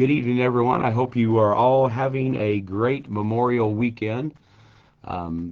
Good evening, everyone. I hope you are all having a great Memorial weekend.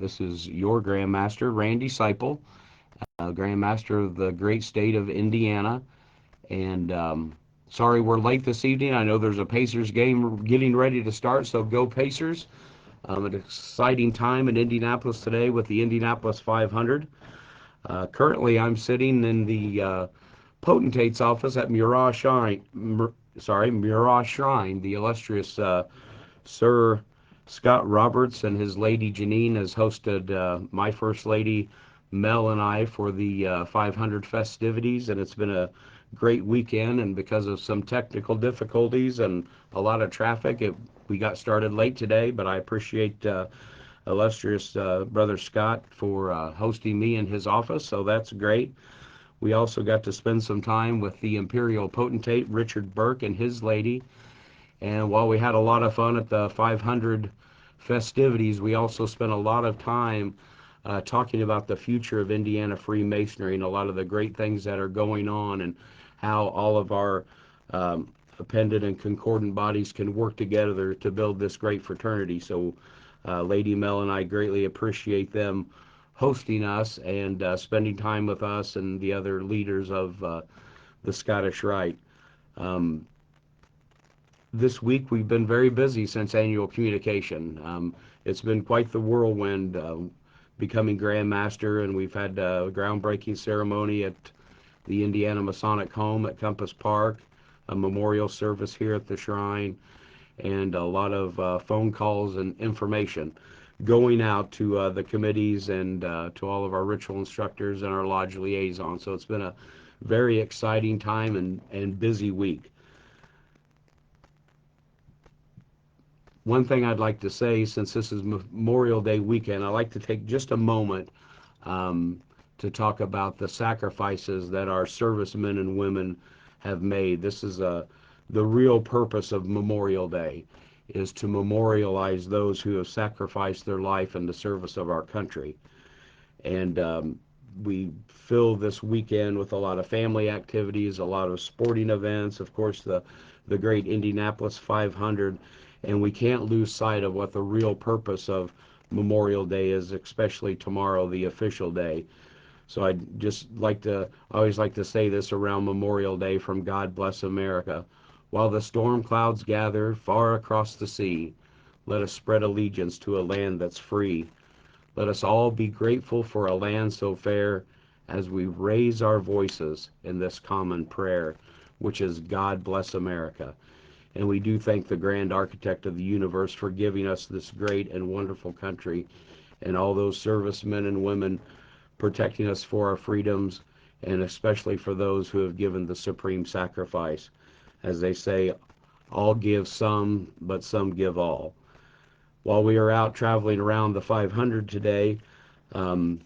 This is your Grand Master, Randy Seipel, Grand Master of the great state of Indiana. And sorry we're late this evening. I know there's a Pacers game getting ready to start, so go Pacers. An exciting time in Indianapolis today with the Indianapolis 500. Currently, I'm sitting in the potentate's office at Murat Shrine. The illustrious Sir Scott Roberts and his lady Janine has hosted my First Lady Mel and I for the 500 festivities, and it's been a great weekend. And because of some technical difficulties and a lot of traffic, we got started late today, but I appreciate illustrious Brother Scott for hosting me in his office, so that's great. We also got to spend some time with the Imperial Potentate, Richard Burke, and his lady. And while we had a lot of fun at the 500 festivities, we also spent a lot of time talking about the future of Indiana Freemasonry and a lot of the great things that are going on and how all of our appendant and concordant bodies can work together to build this great fraternity. So Lady Mel and I greatly appreciate them hosting us and spending time with us and the other leaders of the Scottish Rite. Um, this week we've been very busy since annual communication. It's been quite the whirlwind becoming Grand Master, and we've had a groundbreaking ceremony at the Indiana Masonic home at Compass Park, a memorial service here at the shrine, and a lot of phone calls and information going out to the committees and to all of our ritual instructors and our lodge liaisons. So it's been a very exciting time and busy week. One thing I'd like to say, since this is Memorial Day weekend, I'd like to take just a moment um, to talk about the sacrifices that our servicemen and women have made. This is the real purpose of Memorial Day, is to memorialize those who have sacrificed their life in the service of our country. And we fill this weekend with a lot of family activities, a lot of sporting events, of course, the great Indianapolis 500, and we can't lose sight of what the real purpose of Memorial Day is, especially tomorrow, the official day. So I always like to say this around Memorial Day from God Bless America. While the storm clouds gather far across the sea, let us spread allegiance to a land that's free. Let us all be grateful for a land so fair as we raise our voices in this common prayer, which is God Bless America. And we do thank the grand architect of the universe for giving us this great and wonderful country and all those servicemen and women protecting us for our freedoms, and especially for those who have given the supreme sacrifice. As they say, all give some, but some give all. While we are out traveling around the 500 today, um,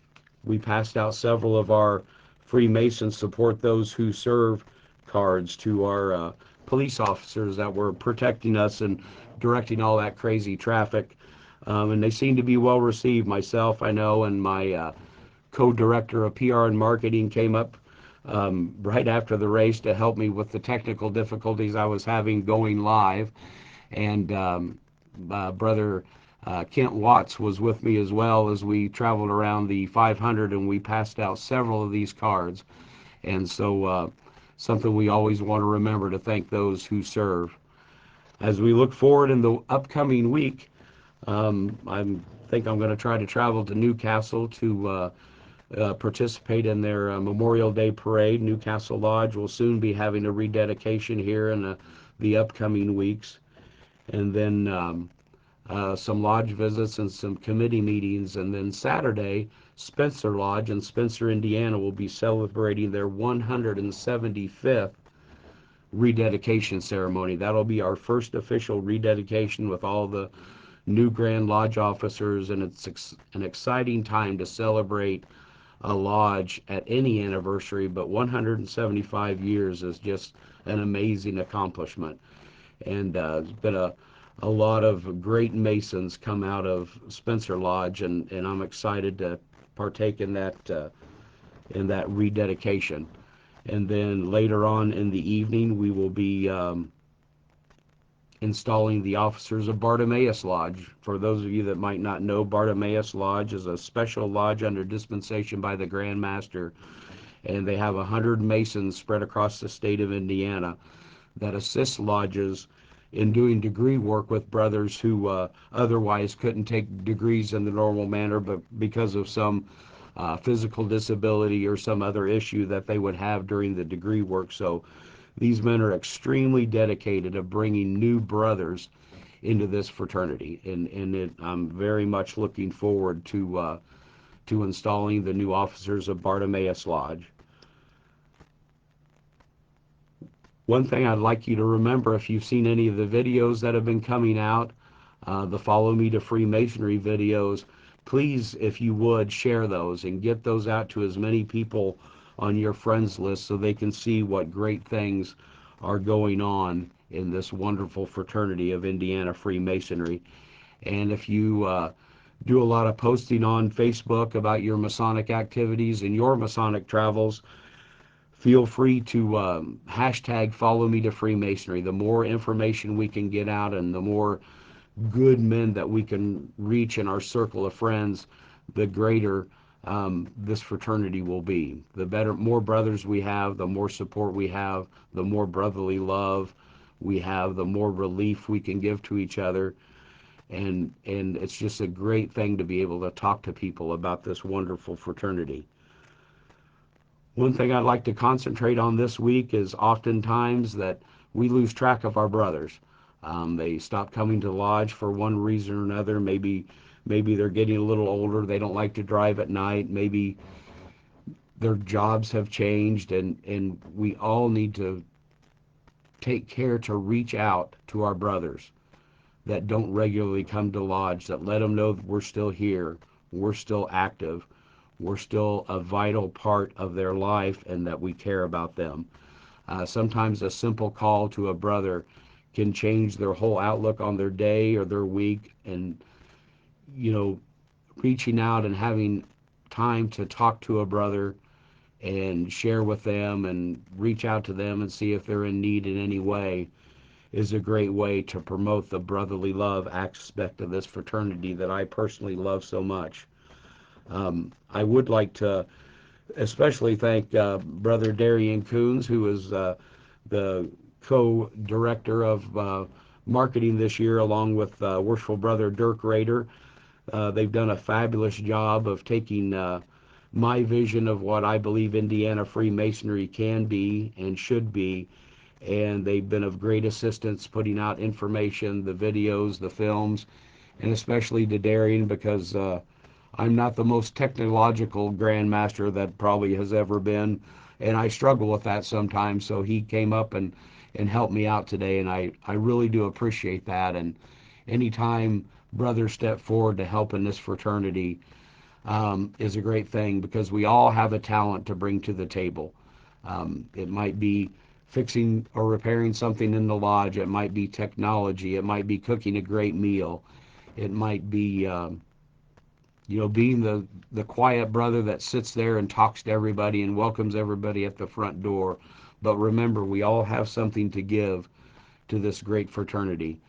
we passed out several of our Freemasons Support Those Who Serve cards to our police officers that were protecting us and directing all that crazy traffic. And they seem to be well received. Myself, I know, and my co-director of PR and marketing came up right after the race to help me with the technical difficulties I was having going live. And Brother Kent Watts was with me as well as we traveled around the 500, and we passed out several of these cards. And so something we always want to remember, to thank those who serve. As we look forward in the upcoming week, I think I'm going to try to travel to Newcastle to participate in their Memorial Day parade. Newcastle Lodge will soon be having a rededication here in the upcoming weeks. And then some lodge visits and some committee meetings. And then Saturday, Spencer Lodge in Spencer, Indiana will be celebrating their 175th rededication ceremony. That'll be our first official rededication with all the new Grand Lodge officers, and it's an exciting time to celebrate a lodge at any anniversary, but 175 years is just an amazing accomplishment. And it's been a lot of great Masons come out of Spencer Lodge, and I'm excited to partake in that rededication. And then later on in the evening, we will be installing the officers of Bartimaeus Lodge. For those of you that might not know, Bartimaeus Lodge is a special lodge under dispensation by the Grand Master, and they have 100 Masons spread across the state of Indiana that assist lodges in doing degree work with brothers who otherwise couldn't take degrees in the normal manner, but because of some physical disability or some other issue that they would have during the degree work. So these men are extremely dedicated of bringing new brothers into this fraternity, and I'm very much looking forward to installing the new officers of Bartimaeus Lodge. One thing I'd like you to remember, if you've seen any of the videos that have been coming out, the Follow Me to Freemasonry videos, please, if you would, share those and get those out to as many people on your friends list so they can see what great things are going on in this wonderful fraternity of Indiana Freemasonry. And if you do a lot of posting on Facebook about your Masonic activities and your Masonic travels, feel free to hashtag Follow Me to Freemasonry. The more information we can get out and the more good men that we can reach in our circle of friends, the greater this fraternity will be. The better, more brothers we have, the more support we have, the more brotherly love we have, the more relief we can give to each other. And it's just a great thing to be able to talk to people about this wonderful fraternity. One thing I'd like to concentrate on this week is oftentimes that we lose track of our brothers. They stop coming to the lodge for one reason or another. Maybe they're getting a little older. They don't like to drive at night. Maybe their jobs have changed, and we all need to take care to reach out to our brothers that don't regularly come to lodge, that let them know that we're still here, we're still active, we're still a vital part of their life, and that we care about them. Sometimes a simple call to a brother can change their whole outlook on their day or their week. And, you know, reaching out and having time to talk to a brother and share with them and reach out to them and see if they're in need in any way is a great way to promote the brotherly love aspect of this fraternity that I personally love so much. I would like to especially thank Brother Darian Coons, who is the co-director of marketing this year, along with worshipful Brother Dirk Rader. They've done a fabulous job of taking my vision of what I believe Indiana Freemasonry can be and should be, and they've been of great assistance putting out information, the videos, the films, and especially to Darian, because I'm not the most technological Grand Master that probably has ever been, and I struggle with that sometimes. So he came up and helped me out today, and I really do appreciate that. And anytime brothers step forward to help in this fraternity is a great thing, because we all have a talent to bring to the table. It might be fixing or repairing something in the lodge. It might be technology. It might be cooking a great meal. It might be being the quiet brother that sits there and talks to everybody and welcomes everybody at the front door. But remember, we all have something to give to this great fraternity.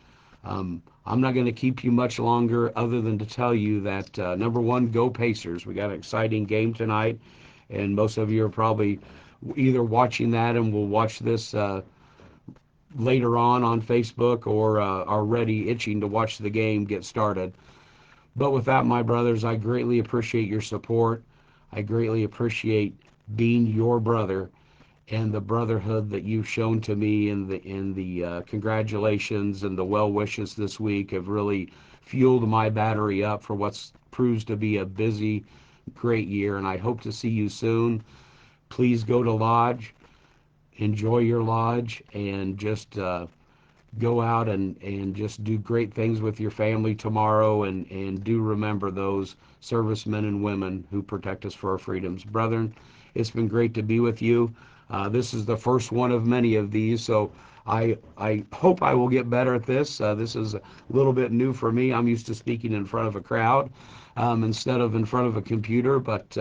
I'm not going to keep you much longer, other than to tell you that, number one, go Pacers. We got an exciting game tonight, and most of you are probably either watching that and will watch this later on Facebook, or are ready, itching to watch the game get started. But with that, my brothers, I greatly appreciate your support. I greatly appreciate being your brother, and the brotherhood that you've shown to me, and the congratulations and the well wishes this week have really fueled my battery up for what's proves to be a busy, great year. And I hope to see you soon. Please go to lodge, enjoy your lodge, and just go out and just do great things with your family tomorrow, and do remember those servicemen and women who protect us for our freedoms. Brethren, it's been great to be with you. This is the first one of many of these, so I hope I will get better at this. This is a little bit new for me. I'm used to speaking in front of a crowd instead of in front of a computer, but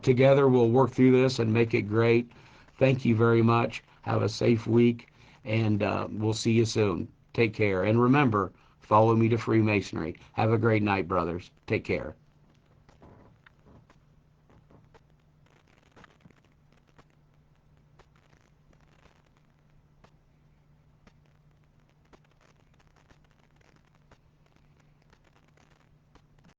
together we'll work through this and make it great. Thank you very much. Have a safe week, and we'll see you soon. Take care. And remember, follow me to Freemasonry. Have a great night, brothers. Take care.